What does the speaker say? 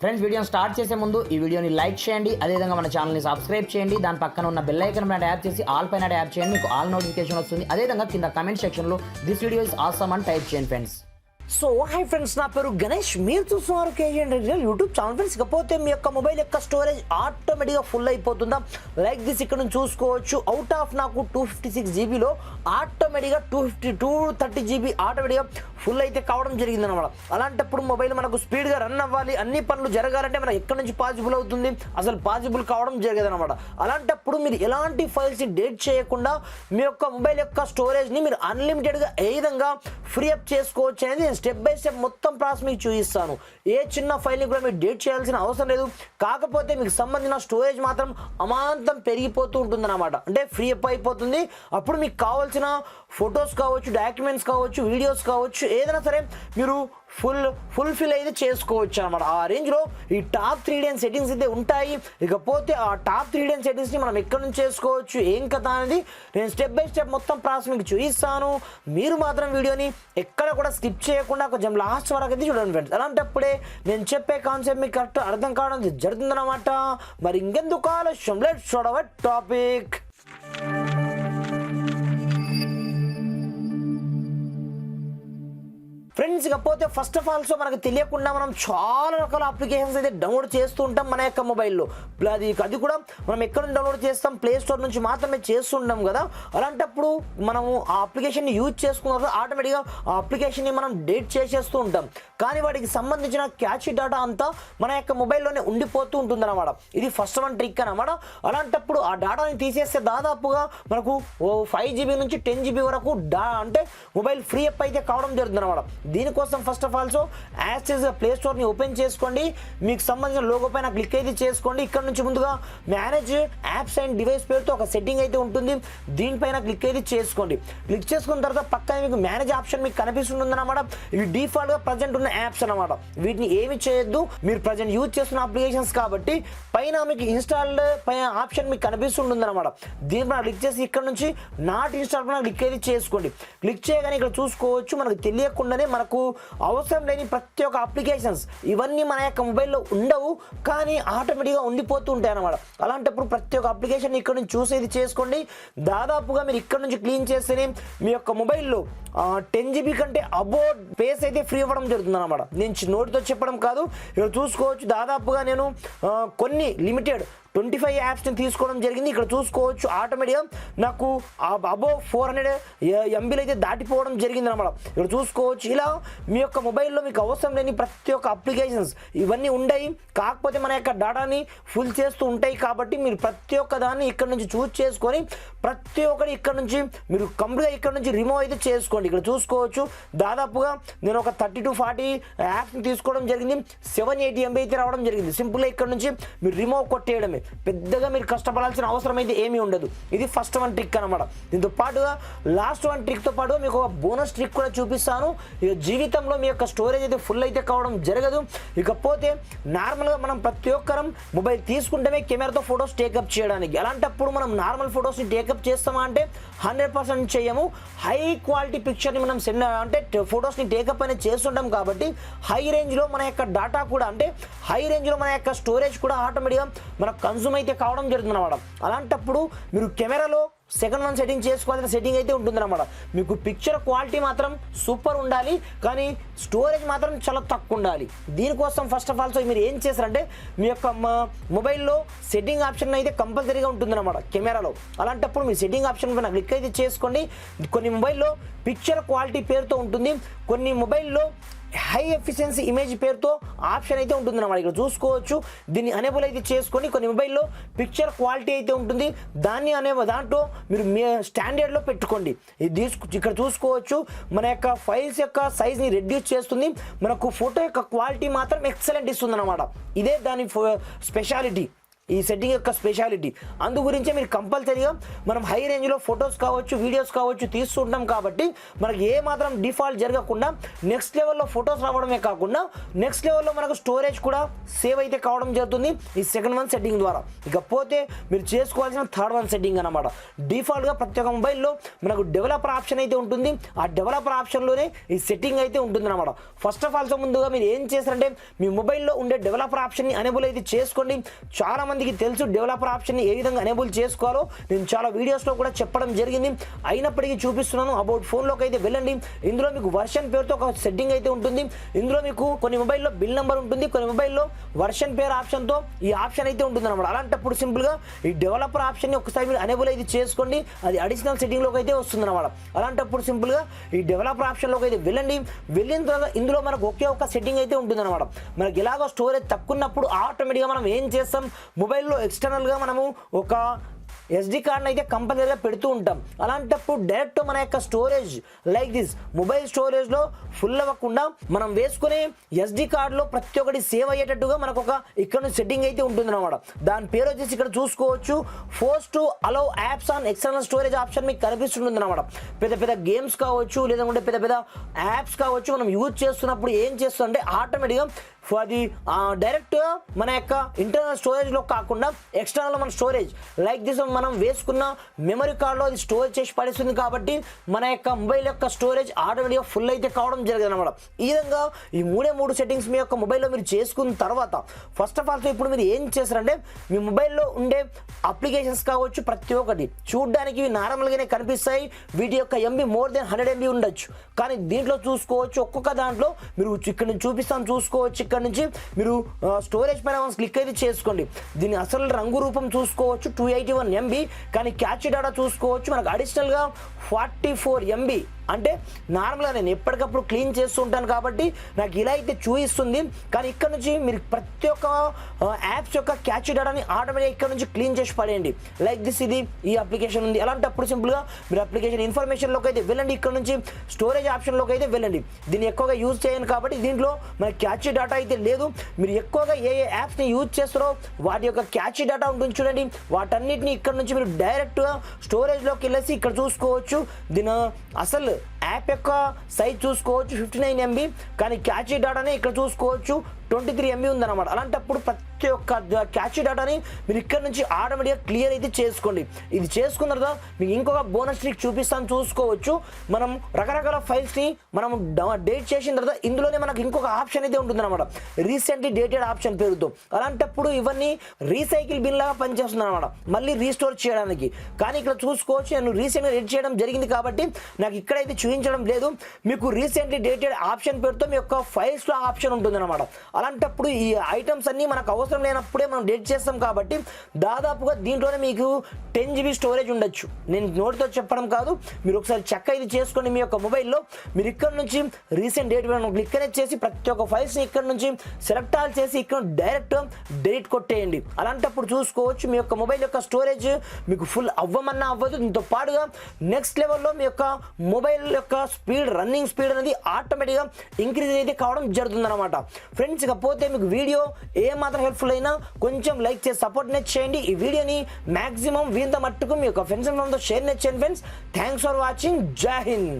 Friends, వీడియోని start చేసే ముందు ఈ వీడియోని లైక్ చేయండి, అదేవిధంగా మన ఛానల్ని సబ్స్క్రైబ్ చేయండి. దాని పక్కన ఉన్న బెల్ ఐకాన్ పైన ట్యాప్ చేసి ఆల్ పైన ట్యాప్ చేయండి, మీకు ఆల్ నోటిఫికేషన్ వస్తుంది. అదేవిధంగా కింద కమెంట్ సెక్షన్లో దిస్ వీడియో ఇస్ ఆసమ్ అని టైప్ చేయండి ఫ్రెండ్స్. సో హాయ్ ఫ్రెండ్స్, నా పేరు గణేష్, మీరు చూస్తున్నారు KGN real YouTube channel. Friends, ఇకపోతే మీ యొక్క మొబైల్ యొక్క స్టోరేజ్ ఆటోమేటిక్గా ఫుల్ అయిపోతుందా? లైక్ దిస్ ఇక్కడ నుంచి చూసుకోవచ్చు. అవుట్ ఆఫ్ నాకు 256 జీబీలో ఆటోమేటిక్గా 230 జీబీ ఆటోమేటిక్గా ఫుల్ అయితే కావడం జరిగిందనమాట. అలాంటప్పుడు మొబైల్ మనకు స్పీడ్గా రన్ అవ్వాలి, అన్ని పనులు జరగాలంటే మనకు ఎక్కడి నుంచి పాసిబుల్ అవుతుంది? అసలు పాసిబుల్ కావడం జరగదనమాట. అలాంటప్పుడు మీరు ఎలాంటి ఫైల్స్ని డేట్ చేయకుండా మీ యొక్క మొబైల్ యొక్క స్టోరేజ్ని మీరు అన్లిమిటెడ్గా ఏ విధంగా ఫ్రీ అప్ చేసుకోవచ్చు అనేది స్టెప్ బై స్టెప్ మొత్తం ప్రాసెస్ మీకు చూపిస్తాను. ఏ చిన్న ఫైల్ని కూడా మీరు డేట్ చేయాల్సిన అవసరం లేదు. కాకపోతే మీకు సంబంధించిన స్టోరేజ్ మాత్రం అమాంతం పెరిగిపోతూ ఉంటుందన్నమాట. అంటే ఫ్రీ అప్ అయిపోతుంది. అప్పుడు మీకు కావాల్సిన ఫొటోస్ కావచ్చు, డాక్యుమెంట్స్ కావచ్చు, వీడియోస్ కావచ్చు, ఏదైనా సరే మీరు ఫుల్ఫిల్ అయితే చేసుకోవచ్చు అనమాట. ఆ రేంజ్లో ఈ టాప్ 3 సెట్టింగ్స్ అయితే ఉంటాయి. ఇకపోతే ఆ టాప్ 3 సెట్టింగ్స్ని మనం ఎక్కడి నుంచి చేసుకోవచ్చు, ఏం కథ అనేది నేను స్టెప్ బై స్టెప్ మొత్తం ప్రాసెస్ మీకు చూపిస్తాను. మీరు మాత్రం వీడియోని ఎక్కడ కూడా స్కిప్ చేయకుండా కొంచెం లాస్ట్ వరకు అయితే చూడండి ఫ్రెండ్స్. అలాంటప్పుడే నేను చెప్పే కాన్సెప్ట్ మీకు కరెక్ట్ అర్థం కావడం జరుగుతుందన్నమాట. మరి ఇంకెందుకు ఆలస్యం, let's start our topic. Friends, ఇకపోతే ఫస్ట్ ఆఫ్ ఆల్ మనకు తెలియకుండా మనం చాలా రకాల అప్లికేషన్స్ అయితే డౌన్లోడ్ చేస్తూ ఉంటాం మన యొక్క మొబైల్లో. అది కూడా మనం ఎక్కడ నుంచి డౌన్లోడ్ చేస్తాం? ప్లే స్టోర్ నుంచి మాత్రమే చేస్తుంటాం కదా. అలాంటప్పుడు మనము ఆ అప్లికేషన్ని యూజ్ చేసుకున్నప్పుడు ఆటోమేటిక్గా ఆ అప్లికేషన్ని మనం డేట్ చేసేస్తూ ఉంటాం. కానీ వాటికి సంబంధించిన క్యాచ్ డేటా అంతా మన యొక్క మొబైల్లోనే ఉండిపోతూ ఉంటుందన్నమాట. ఇది ఫస్ట్ వన్ ట్రిక్ అనమాట. అలాంటప్పుడు ఆ డేటాని తీసేస్తే దాదాపుగా మనకు 5 GB నుంచి 10 GB వరకు అంటే మొబైల్ ఫ్రీ అప్ అయితే కావడం జరుగుతుంది అనమాట. దీనికోసం first of also as play స్టోర్ని ఓపెన్ చేసుకోండి. మీకు సంబంధించిన లోగో పైన క్లిక్ అయితే చేసుకోండి. ఇక్కడ నుంచి ముందుగా మేనేజ్ యాప్స్ అండ్ డివైస్ పేరుతో ఒక సెట్టింగ్ అయితే ఉంటుంది. దీనిపైన క్లిక్ అయితే చేసుకోండి. క్లిక్ చేసుకున్న తర్వాత పక్కన మీకు మేనేజ్ ఆప్షన్ మీకు కనిపిస్తుంది అనమాట. ఇవి డిఫాల్ట్గా ప్రజెంట్ ఉన్న యాప్స్ అనమాట. వీటిని ఏమి చేయొద్దు, మీరు ప్రజెంట్ యూజ్ చేస్తున్న అప్లికేషన్స్ కాబట్టి పైన మీకు ఇన్స్టాల్డ్ పైన ఆప్షన్ మీకు కనిపిస్తుంది అనమాట. దీనిపైన క్లిక్ చేసి ఇక్కడ నుంచి నాట్ ఇన్స్టాల్ పైన క్లిక్ అయితే చేసుకోండి. క్లిక్ చేయగానే ఇక్కడ చూసుకోవచ్చు మనకు తెలియకుండానే మనకు అవసరం లేని ప్రతి ఒక్క అప్లికేషన్స్ ఇవన్నీ మన యొక్క మొబైల్లో ఉండవు, కానీ ఆటోమేటిక్గా ఉండిపోతూ ఉంటాయి అన్నమాట. అలాంటప్పుడు ప్రతి ఒక్క అప్లికేషన్ ఇక్కడ నుంచి చూసేది చేసుకోండి. దాదాపుగా మీరు ఇక్కడ నుంచి క్లీన్ చేస్తేనే మీ యొక్క మొబైల్లో 10 GB కంటే అబౌట్ స్పేస్ అయితే ఫ్రీ అవ్వడం జరుగుతుంది అనమాట. నేను నోటితో చెప్పడం కాదు, ఇక్కడ చూసుకోవచ్చు. దాదాపుగా నేను కొన్ని లిమిటెడ్ 25 యాప్స్ని తీసుకోవడం జరిగింది. ఇక్కడ చూసుకోవచ్చు ఆటోమేటిక్గా నాకు అబోవ్ 400 MBలు అయితే దాటిపోవడం జరిగింది అనమాట. ఇక్కడ చూసుకోవచ్చు. ఇలా మీ యొక్క మొబైల్లో మీకు అవసరం లేని ప్రతి ఒక్క అప్లికేషన్స్ ఇవన్నీ ఉన్నాయి, కాకపోతే మన యొక్క డేటాని ఫుల్ చేస్తూ ఉంటాయి. కాబట్టి మీరు ప్రతి ఒక్క దాన్ని ఇక్కడ నుంచి చూస్ చేసుకొని ప్రతి ఒక్కటి ఇక్కడ నుంచి మీరు కంప్లీట్గా ఇక్కడ నుంచి రిమూవ్ అయితే చేసుకోండి. ఇక్కడ చూసుకోవచ్చు దాదాపుగా నేను ఒక 30 to 40 యాప్స్ని తీసుకోవడం జరిగింది. 780 MB అయితే రావడం జరిగింది. సింపుల్గా ఇక్కడ నుంచి మీరు రిమూవ్ కొట్టేయడమే, పెద్దగా మీరు కష్టపడాల్సిన అవసరం అయితే ఏమీ ఉండదు. ఇది ఫస్ట్ వన్ ట్రిక్ అనమాట. దీంతో పాటుగా లాస్ట్ వన్ ట్రిక్తో పాటుగా మీకు ఒక బోనస్ ట్రిక్ కూడా చూపిస్తాను. ఇక జీవితంలో మీ యొక్క స్టోరేజ్ అయితే ఫుల్ అయితే కావడం జరగదు. ఇకపోతే నార్మల్గా మనం ప్రతి ఒక్కరం మొబైల్ తీసుకుంటేనే కెమెరాతో ఫొటోస్ టేకప్ చేయడానికి. అలాంటప్పుడు మనం నార్మల్ ఫొటోస్ని టేకప్ చేస్తామా అంటే 100% చేయము. హై క్వాలిటీ పిక్చర్ని మనం అంటే ఫొటోస్ని టేకప్ అనేది చేస్తుంటాం కాబట్టి హై రేంజ్లో మన యొక్క డేటా కూడా అంటే హై రేంజ్లో మన యొక్క స్టోరేజ్ కూడా ఆటోమేటిక్గా మనకు కన్జ్యూమ్ అయితే కావడం జరుగుతుంది అన్నమాట. అలాంటప్పుడు మీరు కెమెరాలో సెకండ్ వన్ సెట్టింగ్ చేసుకోవాల్సిన సెట్టింగ్ అయితే ఉంటుందన్నమాట. మీకు పిక్చర్ క్వాలిటీ మాత్రం సూపర్ ఉండాలి, కానీ స్టోరేజ్ మాత్రం చాలా తక్కువ ఉండాలి. దీనికోసం ఫస్ట్ ఆఫ్ ఆల్ మీరు ఏం చేస్తారంటే మీ యొక్క మొబైల్లో సెట్టింగ్ ఆప్షన్ అయితే కంపల్సరీగా ఉంటుందన్నమాట కెమెరాలో. అలాంటప్పుడు మీ సెట్టింగ్ ఆప్షన్ పైన క్లిక్ అయితే చేసుకోండి. కొన్ని మొబైల్లో పిక్చర్ క్వాలిటీ పేరుతో ఉంటుంది, కొన్ని మొబైల్లో హై ఎఫిషియన్సీ ఇమేజ్ పేరుతో ఆప్షన్ అయితే ఉంటుంది అన్నమాట. ఇక్కడ చూసుకోవచ్చు. దీన్ని అనేబుల్ అయితే చేసుకొని కొన్ని మొబైల్లో పిక్చర్ క్వాలిటీ అయితే ఉంటుంది, దాంట్లో మీరు స్టాండర్డ్లో పెట్టుకోండి. ఇక్కడ చూసుకోవచ్చు మన యొక్క ఫైల్స్ యొక్క సైజ్ని రెడ్యూస్ చేస్తుంది, మనకు ఫోటో యొక్క క్వాలిటీ మాత్రం ఎక్సలెంట్ ఇస్తుంది అన్నమాట. ఇదే దాని స్పెషాలిటీ. ఈ సెట్టింగ్ యొక్క స్పెషాలిటీ. అందు గురించే మీరు కంపల్సరీగా మనం హై రేంజ్లో ఫొటోస్ కావచ్చు, వీడియోస్ కావచ్చు తీస్తుంటాం కాబట్టి మనకి ఏ మాత్రం డిఫాల్ట్ జరగకుండా నెక్స్ట్ లెవెల్లో ఫొటోస్ రావడమే కాకుండా నెక్స్ట్ లెవెల్లో మనకు స్టోరేజ్ కూడా సేవ్ అయితే కావడం జరుగుతుంది ఈ సెకండ్ వన్ సెట్టింగ్ ద్వారా. ఇకపోతే మీరు చేసుకోవాల్సిన థర్డ్ వన్ సెట్టింగ్ అనమాట. డిఫాల్ట్గా ప్రతి ఒక్క మొబైల్లో మనకు డెవలపర్ ఆప్షన్ అయితే ఉంటుంది. ఆ డెవలపర్ ఆప్షన్లోనే ఈ సెట్టింగ్ అయితే ఉంటుంది అనమాట. ఫస్ట్ ఆఫ్ ఆల్ ముందుగా మీరు ఏం చేస్తారంటే మీ మొబైల్లో ఉండే డెవలపర్ ఆప్షన్ని ఎనేబుల్ అయితే చేసుకోండి. చాలా మందికి తెలుసు డెవలపర్ ఆప్షన్ని ఏ విధంగా ఎనేబుల్ చేసుకోవాలో, నేను చాలా వీడియోస్లో కూడా చెప్పడం జరిగింది. అయినప్పటికీ చూపిస్తున్నాను. అబౌట్ ఫోన్లోకి అయితే వెళ్ళండి. ఇందులో మీకు వర్షన్ పేరుతో ఒక సెట్టింగ్ అయితే ఉంటుంది. ఇందులో మీకు కొన్ని మొబైల్లో బిల్ నెంబర్ ఉంటుంది, కొన్ని మొబైల్లో వర్షన్ పేరు ఆప్షన్తో ఈ ఆప్షన్ అయితే ఉంటుంది అనమాట. అలాంటప్పుడు సింపుల్గా ఈ డెవలపర్ ఆప్షన్ని ఒకసారి మీరు ఎనేబుల్ అయితే చేసుకోండి. అది అడిషనల్ సెట్టింగ్లోకి అయితే వస్తుంది అనమాట. అలాంటప్పుడు సింపుల్గా ఈ డెవలపర్ ఆప్షన్లోకి అయితే వెళ్ళండి. వెళ్ళిన తర్వాత ఇందులో మనకు ఒకే ఒక సెట్టింగ్ అయితే ఉంటుంది అనమాట. మనకి ఎలాగో స్టోరేజ్ తక్కువ ఉన్నప్పుడు ఆటోమేటిక్గా మనం ఏం చేస్తాం, మొబైల్లో ఎక్స్టర్నల్గా మనము ఒక SD కార్డ్ని అయితే కంపల్సరీగా పెడుతూ ఉంటాం. అలాంటప్పుడు డైరెక్ట్ మన యొక్క స్టోరేజ్ లైక్ దిస్ మొబైల్ స్టోరేజ్లో ఫుల్ అవ్వకుండా మనం వేసుకునే SD కార్డ్లో ప్రతి ఒక్కటి సేవ్ అయ్యేటట్టుగా మనకు ఒక ఇక్కడ సెట్టింగ్ అయితే ఉంటుంది అనమాట. దాని పేరు వచ్చేసి ఇక్కడ చూసుకోవచ్చు, force to allow apps on external storage option మీకు కనిపిస్తుంటుంది అనమాట. పెద్ద పెద్ద గేమ్స్ కావచ్చు, లేదంటే పెద్ద పెద్ద యాప్స్ కావచ్చు, మనం యూజ్ చేస్తున్నప్పుడు ఏం చేస్తుందంటే ఆటోమేటిక్గా అది డైరెక్ట్ మన యొక్క ఇంటర్నల్ స్టోరేజ్లో కాకుండా ఎక్స్టర్నల్ మన స్టోరేజ్ లైక్ దిస్ మనం వేసుకున్న మెమరీ కార్డ్లో అది స్టోర్ చేసి పడేస్తుంది. కాబట్టి మన యొక్క మొబైల్ యొక్క స్టోరేజ్ ఆటోమేటిక్గా ఫుల్ అయితే కావడం జరిగింది అనమాట. ఈ విధంగా ఈ మూడు సెట్టింగ్స్ మీ యొక్క మొబైల్లో మీరు చేసుకున్న తర్వాత ఫస్ట్ ఆఫ్ ఆల్ ఇప్పుడు మీరు ఏం చేస్తారంటే మీ మొబైల్లో ఉండే అప్లికేషన్స్ కావచ్చు ప్రతి ఒక్కటి చూడడానికి నార్మల్గానే కనిపిస్తాయి. వీటి యొక్క MB మోర్ దెన్ 100 MB ఉండొచ్చు. కానీ దీంట్లో చూసుకోవచ్చు ఒక్కొక్క దాంట్లో మీరు ఇక్కడ నుంచి చూపిస్తాను చూసుకోవచ్చు. ఇక్కడ నుంచి మీరు స్టోరేజ్ పైన క్లిక్ అయితే చేసుకోండి. దీని అసలు రంగు రూపం చూసుకోవచ్చు 281 MB. కానీ క్యాచ్ డేటా చూసుకోవచ్చు మనకు అడిషనల్గా 44 MB. అంటే నార్మల్గా నేను ఎప్పటికప్పుడు క్లీన్ చేస్తూ ఉంటాను కాబట్టి నాకు ఇలా అయితే చూపిస్తుంది. కానీ ఇక్కడ నుంచి మీరు ప్రతి ఒక్క యాప్స్ యొక్క క్యాచ్ డేటాని ఆటోమేటిక్గా ఇక్కడ నుంచి క్లీన్ చేసి పడేయండి. లైక్ దిస్ ఇది ఈ అప్లికేషన్ ఉంది. అలాంటప్పుడు సింపుల్గా మీరు అప్లికేషన్ ఇన్ఫర్మేషన్లోకి అయితే వెళ్ళండి. ఇక్కడ నుంచి స్టోరేజ్ ఆప్షన్లోకి అయితే వెళ్ళండి. దీన్ని ఎక్కువగా యూజ్ చేయను కాబట్టి దీంట్లో మన క్యాచ్ డేటా అయితే లేదు. మీరు ఎక్కువగా ఏ యాప్స్ని యూజ్ చేస్తారో వాటి యొక్క క్యాచ్ డేటా ఉంటుంది చూడండి. వాటన్నిటిని ఇక్కడ నుంచి మీరు డైరెక్ట్గా స్టోరేజ్లోకి వెళ్ళేసి ఇక్కడ చూసుకోవచ్చు. దీని అసలు యాప్ యొక్క సైజ్ చూసుకోవచ్చు 59 MB. కానీ క్యాచ్ డేటానే ఇక్కడ చూసుకోవచ్చు 23 MB ఉందన్నమాట. అలాంటప్పుడు ప్రతి ఒక్క క్యాచ్ డేటాని మీరు ఇక్కడ నుంచి ఆటోమేటిక్గా క్లియర్ అయితే చేసుకోండి. ఇది చేసుకున్న తర్వాత మీకు ఇంకొక బోనస్ ట్రిక్ చూపిస్తాను చూసుకోవచ్చు. మనం రకరకాల ఫైల్స్ని మనం డేట్ చేసిన తర్వాత ఇందులోనే మనకు ఇంకొక ఆప్షన్ అయితే ఉంటుందన్నమాట, రీసెంట్లీ డేటెడ్ ఆప్షన్ పేరుతో. అలాంటప్పుడు ఇవన్నీ రీసైకిల్ బిన్ లాగా పనిచేస్తుంది అనమాట, మళ్ళీ రీస్టోర్ చేయడానికి. కానీ ఇక్కడ చూసుకోవచ్చు నేను రీసెంట్గా ఎడిట్ చేయడం జరిగింది కాబట్టి నాకు ఇక్కడైతే చూపించడం లేదు. మీకు రీసెంట్లీ డేటెడ్ ఆప్షన్ పేరుతో మీ యొక్క ఫైల్స్లో ఆప్షన్ ఉంటుందన్నమాట. అలాంటప్పుడు ఈ ఐటమ్స్ అన్నీ మనకు అవసరం లేనప్పుడే మనం డెలిట్ చేస్తాం కాబట్టి దాదాపుగా దీంట్లోనే మీకు 10 GB స్టోరేజ్ ఉండొచ్చు. నేను నోటితో చెప్పడం కాదు, మీరు ఒకసారి చెక్ అయితే చేసుకోండి మీ యొక్క మొబైల్లో. మీరు ఇక్కడ నుంచి రీసెంట్ డేట్ క్లిక్ అనేది చేసి ప్రతి ఒక్క ఫైల్స్ని ఇక్కడ నుంచి సెలెక్ట్ ఆల్ చేసి ఇక్కడ డైరెక్ట్ డెలిట్ కొట్టేయండి. అలాంటప్పుడు చూసుకోవచ్చు మీ యొక్క మొబైల్ యొక్క స్టోరేజ్ మీకు ఫుల్ అవ్వమన్నా అవ్వదు. దీంతో పాటుగా నెక్స్ట్ లెవెల్లో మీ యొక్క మొబైల్ యొక్క స్పీడ్ రన్నింగ్ స్పీడ్ అనేది ఆటోమేటిక్గా ఇంక్రీజ్ అయితే కావడం జరుగుతుందన్నమాట. ఫ్రెండ్స్ ఇకపోతే మీకు వీడియో ఏమాత్రం హెల్ప్ఫుల్ అయినా కొంచెం లైక్ చేసి సపోర్ట్ చేయండి. ఈ వీడియోని మ్యాక్సిమం వీంత మట్టుకు మీ యొక్క ఫ్రెండ్స్ అండ్ ఫ్యామిలీతో షేర్ చేయండి ఫ్రెండ్స్. Thanks for watching. జై హింద్.